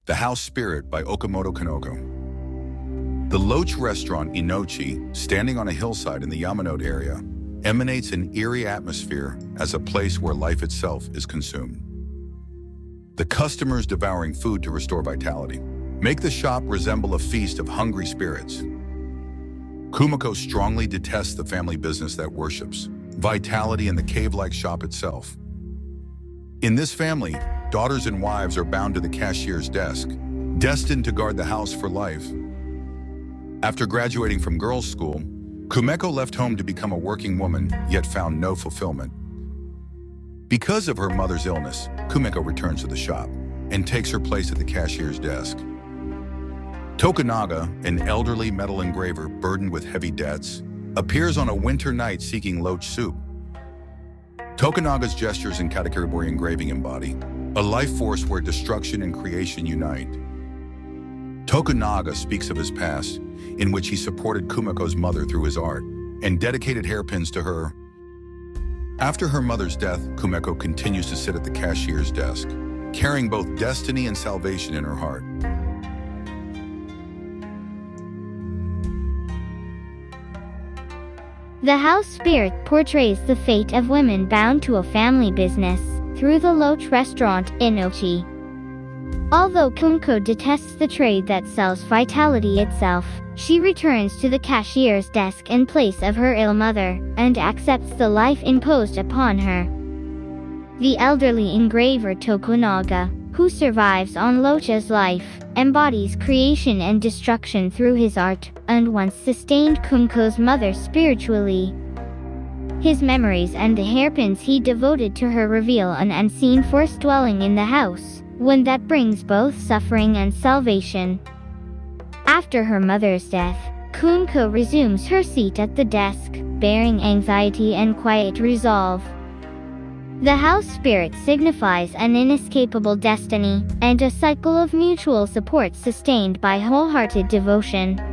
The House Spirit by Okamoto Kanoko. The loach restaurant Inochi, standing on a hillside in the Yamanote area, emanates an eerie atmosphere as a place where life itself is consumed. The customers devouring food to restore vitality make the shop resemble a feast of hungry spirits. Kumeko strongly detests the family business that worships vitality in the cave-like shop itself. In this family, daughters and wives are bound to the cashier's desk, destined to guard the house for life. After graduating from girls' school, Kumeko left home to become a working woman, yet found no fulfillment. Because of her mother's illness, Kumeko returns to the shop and takes her place at the cashier's desk. Tokunaga, an elderly metal engraver burdened with heavy debts, appears on a winter night seeking loach soup. Tokunaga's gestures in katakiribori engraving embody a life force where destruction and creation unite. Tokunaga speaks of his past, in which he supported Kumeko's mother through his art and dedicated hairpins to her. After her mother's death, Kumeko continues to sit at the cashier's desk, carrying both destiny and salvation in her heart. The house spirit portrays the fate of women bound to a family business through the loach restaurant Inochi. Although Kumeko detests the trade that sells vitality itself, she returns to the cashier's desk in place of her ill mother and accepts the life imposed upon her. The elderly engraver Tokunaga, who survives on Loach's life, embodies creation and destruction through his art, and once sustained Kumeko's mother spiritually. His memories and the hairpins he devoted to her reveal an unseen force dwelling in the house, one that brings both suffering and salvation. After her mother's death, Kumeko resumes her seat at the desk, bearing anxiety and quiet resolve. The house spirit signifies an inescapable destiny and a cycle of mutual support sustained by wholehearted devotion.